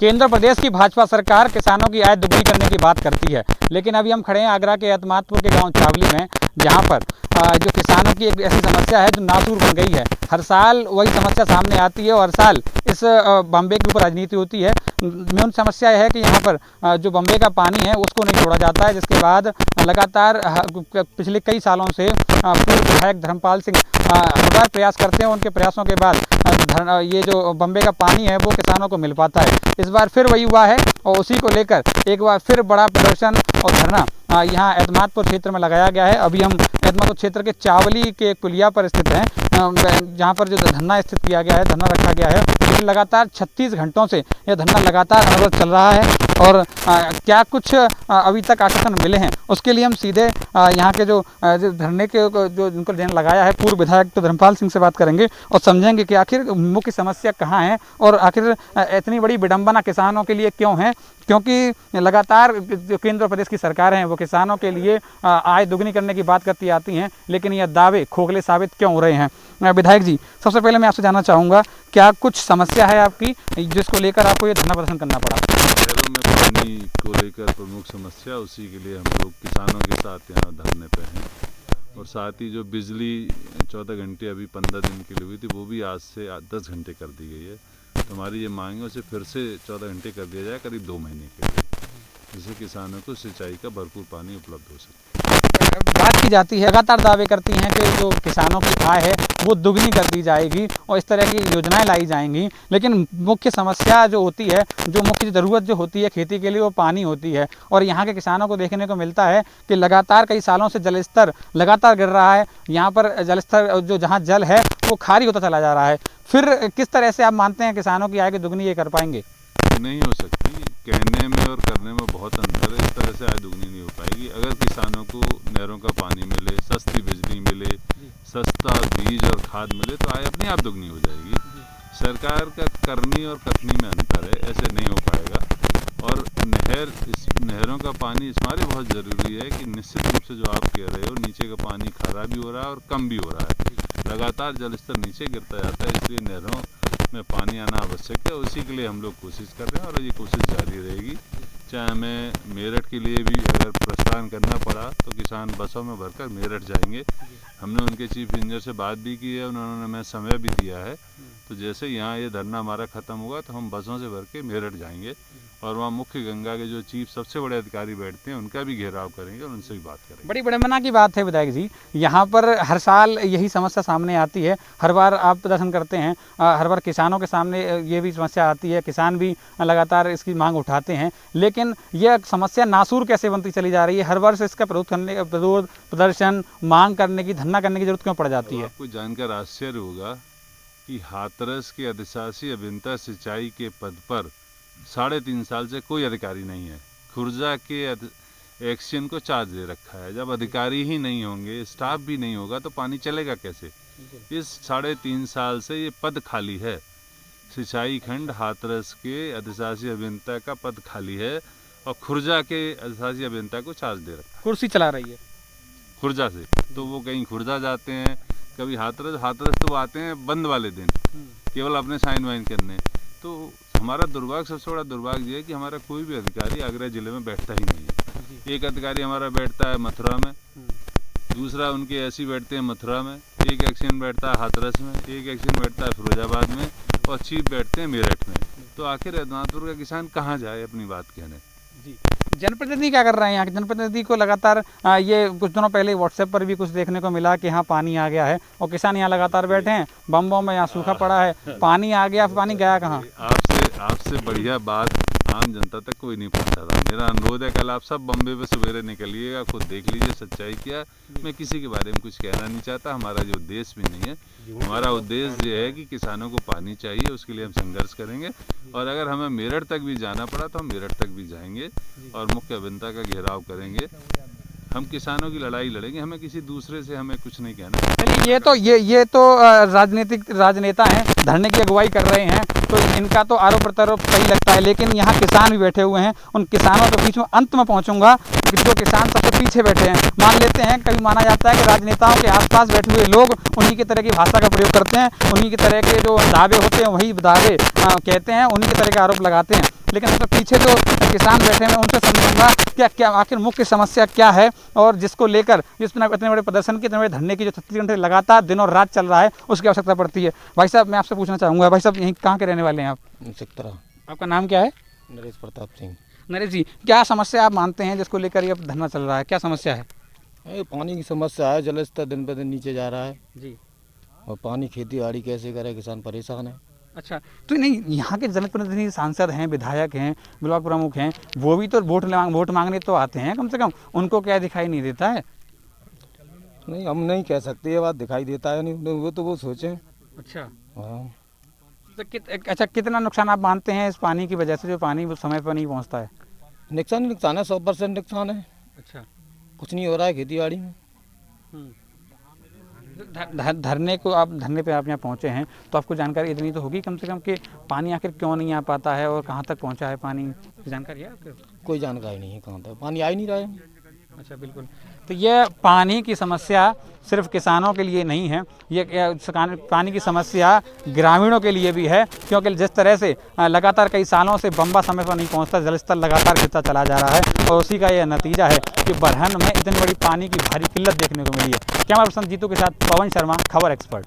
केंद्र प्रदेश की भाजपा सरकार किसानों की आय दुगनी करने की बात करती है, लेकिन अभी हम खड़े हैं आगरा के एतमादपुर के गांव चावली में, जहां पर जो किसानों की एक ऐसी समस्या है जो नासूर बन गई है। हर साल वही समस्या सामने आती है और हर साल इस बम्बे के ऊपर राजनीति होती है। मेन समस्या यह है कि यहाँ पर जो बम्बे का पानी है उसको नहीं छोड़ा जाता है, जिसके बाद लगातार पिछले कई सालों से पूर्व विधायक धर्मपाल सिंह लगातार प्रयास करते हैं। उनके प्रयासों के बाद ये जो बम्बे का पानी है वो किसानों को मिल पाता है। इस बार फिर वही हुआ है और उसी को लेकर एक बार फिर बड़ा प्रदर्शन और धरना यहाँ एतमादपुर क्षेत्र में लगाया गया है। अभी हम एतमादपुर क्षेत्र के चावली के एक पुलिया पर स्थित हैं, जहाँ पर जो धरना स्थित किया गया है, धरना रखा गया है। लगातार 36 घंटों से यह धरना लगातार अनवरत चल रहा है और क्या कुछ अभी तक आश्वासन मिले हैं उसके लिए हम सीधे यहाँ के जो धरने के जो जिनको ध्यान लगाया है पूर्व विधायक तो धर्मपाल सिंह से बात करेंगे और समझेंगे कि आखिर मुख्य समस्या कहाँ है और आखिर इतनी बड़ी विडंबना किसानों के लिए क्यों है, क्योंकि लगातार जो केंद्र प्रदेश की सरकार हैं वो किसानों के लिए आय दुगनी करने की बात करती आती हैं, लेकिन यह दावे खोखले साबित क्यों हो रहे हैं। विधायक जी, सबसे पहले मैं आपसे जानना चाहूँगा, क्या कुछ समस्या है आपकी जिसको लेकर आपको ये धरना प्रदर्शन करना पड़ा? शहरों में पानी को लेकर प्रमुख समस्या, उसी के लिए हम लोग किसानों के साथ यहाँ धरने पे हैं। और साथ ही जो बिजली 14 घंटे अभी 15 दिन के लिए हुई थी वो भी आज से 10 घंटे कर दी गई है। तो हमारी ये मांग है उसे फिर से 14 घंटे कर दिया जाए करीब 2 महीने के लिए, जिससे किसानों को सिंचाई का भरपूर पानी उपलब्ध हो सके। बात की जाती है, लगातार दावे करती हैं कि जो किसानों की आय है वो दुगनी कर दी जाएगी और इस तरह की योजनाएं लाई जाएंगी, लेकिन मुख्य समस्या जो होती है, जो मुख्य ज़रूरत जो होती है खेती के लिए वो पानी होती है। और यहाँ के किसानों को देखने को मिलता है कि लगातार कई सालों से जलस्तर लगातार गिर रहा है। यहाँ पर जलस्तर जो जहाँ जल है वो खारी होता चला जा रहा है। फिर किस तरह से आप मानते हैं किसानों की आय की दुगनी ये कर पाएंगे? नहीं हो सकती, कहने में और करने में बहुत अंतर है। इस तरह से आय दुगनी नहीं हो पाएगी। अगर किसानों को नहरों का पानी मिले, सस्ती बिजली मिले, सस्ता बीज और खाद मिले तो आय अपने आप दुगनी हो जाएगी। सरकार का करनी और कथनी में अंतर है, ऐसे नहीं हो पाएगा। और नहरों का पानी इस मारे बहुत ज़रूरी है कि निश्चित रूप से जो आप कह रहे हो, नीचे का पानी खारा भी हो रहा है और कम भी हो रहा है। लगातार जलस्तर नीचे गिरता जाता है, इसलिए नहरों में पानी आना आवश्यक है। उसी के लिए हम लोग कोशिश कर रहे हैं और ये कोशिश जारी रहेगी। चाहे हमें मेरठ के लिए भी अगर प्रस्थान करना पड़ा तो किसान बसों में भरकर मेरठ जाएंगे। हमने उनके चीफ इंजीनियर से बात भी की है, उन्होंने हमें समय भी दिया है। तो जैसे यहाँ ये धरना हमारा ख़त्म होगा तो हम बसों से भर के मेरठ जाएंगे और वहाँ मुख्य गंगा के जो चीफ सबसे बड़े अधिकारी बैठते हैं उनका भी घेराव करेंगे और उनसे भी बात करेंगे। बड़ी विडंबना की बात है विधायक जी, यहाँ पर हर साल यही समस्या सामने आती है। हर बार आप प्रदर्शन करते हैं, हर बार किसानों के सामने ये भी समस्या आती है, किसान भी लगातार इसकी मांग उठाते हैं, लेकिन यह समस्या नासूर कैसे बनती चली जा रही है? हर वर्ष इसका विरोध प्रदर्शन मांग करने की, धरना करने की जरूरत क्यों पड़ जाती है? आपको जानकर आश्चर्य होगा कि हाथरस के अधिशासी अभियंता सिंचाई के पद पर 3.5 साल से कोई अधिकारी नहीं है। खुर्जा के एक्शन को चार्ज दे रखा है। जब अधिकारी ही नहीं होंगे, स्टाफ भी नहीं होगा तो पानी चलेगा कैसे? इस 3.5 साल से ये पद खाली है। सिंचाई खंड हाथरस के अधिशासी अभियंता का पद खाली है और खुर्जा के अधिशासी अभियंता को चार्ज दे रखा है। कुर्सी चला रही है खुर्जा से, तो वो कहीं खुर्जा जाते हैं, कभी हाथरस तो आते हैं बंद वाले दिन केवल अपने साइन वाइन करने। तो हमारा दुर्भाग्य, सबसे बड़ा दुर्भाग्य ये है कि हमारा कोई भी अधिकारी आगरा जिले में बैठता ही नहीं है। एक अधिकारी हमारा बैठता है मथुरा में, दूसरा उनके ऐसी बैठते हैं मथुरा में, एक एक्शन बैठता है हाथरस में, एक एक्शन बैठता है फिरोजाबाद में और चीफ बैठते हैं मेरठ में। तो आखिर एतमादपुर का किसान कहाँ जाए अपनी बात कहने? जनप्रतिनिधि क्या कर रहे हैं? यहाँ के जनप्रतिनिधि को लगातार ये कुछ दिनों पहले व्हाट्सएप पर भी कुछ देखने को मिला कि यहाँ पानी आ गया है और किसान यहाँ लगातार बैठे हैं। बम्बों में यहाँ सूखा पड़ा है, पानी आ गया, पानी गया कहाँ? आपसे बढ़िया बात आम जनता तक कोई नहीं पहुंचा था। मेरा अनुरोध है, कल आप सब बम्बे पे सवेरे निकलिएगा, खुद देख लीजिए सच्चाई क्या। मैं किसी के बारे में कुछ कहना नहीं चाहता, हमारा जो उद्देश्य भी नहीं है। हमारा उद्देश्य ये है कि किसानों को पानी चाहिए, उसके लिए हम संघर्ष करेंगे और अगर हमें मेरठ तक भी जाना पड़ा तो हम मेरठ तक भी जाएंगे और मुख्य अभियंता का घेराव करेंगे। हम किसानों की लड़ाई लड़ेंगे, हमें किसी दूसरे से हमें कुछ नहीं कहना। चलिए, ये तो राजनेता हैं, धरने की अगुवाई कर रहे हैं, तो इनका तो आरोप प्रत्यारोप सही लगता है, लेकिन यहाँ किसान भी बैठे हुए हैं। उन किसानों के बीच में अंत में पहुँचूंगा, जो किसान सबसे पीछे बैठे हैं। मान लेते हैं, कभी माना जाता है कि राजनेताओं के आसपास बैठे हुए लोग उन्हीं की तरह की भाषा का प्रयोग करते हैं, उन्हीं की तरह के जो दावे होते हैं वही दावे कहते हैं, उन्हीं की तरह के आरोप लगाते हैं। लेकिन मतलब पीछे जो किसान बैठे हैं उनसे समझूंगा क्या क्या आखिर मुख्य समस्या क्या है, और जिसको लेकर इतने बड़े प्रदर्शन की, इतने बड़े धरने की जो 36 घंटे लगातार दिन और रात चल रहा है, उसकी आवश्यकता पड़ती है। भाई साहब, मैं आपसे पूछना चाहूँगा, भाई साहब यहीं कहाँ के रहने वाले हैं आप? सिकतरा। आपका नाम क्या है? नरेश प्रताप सिंह। नरेश जी, क्या समस्या आप मानते हैं जिसको लेकर ये धरना चल रहा है, क्या समस्या है? ये पानी की समस्या है, जल स्तर दिन ब दिन नीचे जा रहा है जी। और पानी खेती बाड़ी कैसे करे, किसान परेशान है। अच्छा, तो नहीं, यहाँ के जनप्रतिनिधि, सांसद हैं, विधायक हैं, ब्लॉक प्रमुख हैं, वो भी तो वोट मांगने तो आते हैं कम से कम, उनको क्या दिखाई नहीं देता है? नहीं, हम नहीं कह सकते ये बात, दिखाई देता है नहीं, वो तो वो सोचें। अच्छा, हाँ। तो कितना नुकसान आप मानते हैं इस पानी की वजह से, जो पानी वो समय पर नहीं पहुँचता है? नुकसान ही नुकसान है, 100% नुकसान है। अच्छा। कुछ नहीं हो रहा है खेती बाड़ी में। धरने पे आप यहाँ पहुँचे हैं, तो आपको जानकारी इतनी तो होगी कम से कम कि पानी आखिर क्यों नहीं आ पाता है और कहाँ तक पहुँचा है पानी, जानकारी है आपको? कोई जानकारी नहीं है कहाँ तक पानी आ ही नहीं रहा है। अच्छा, बिल्कुल। तो ये पानी की समस्या सिर्फ किसानों के लिए नहीं है, ये पानी की समस्या ग्रामीणों के लिए भी है, क्योंकि जिस तरह से लगातार कई सालों से बम्बा समय पर नहीं पहुंचता, जल स्तर लगातार गिरता चला जा रहा है, और उसी का यह नतीजा है कि बरहन में इतनी बड़ी पानी की भारी किल्लत देखने को मिली है। कैमरा पर्सन जीतू के साथ पवन शर्मा, खबर एक्सपर्ट।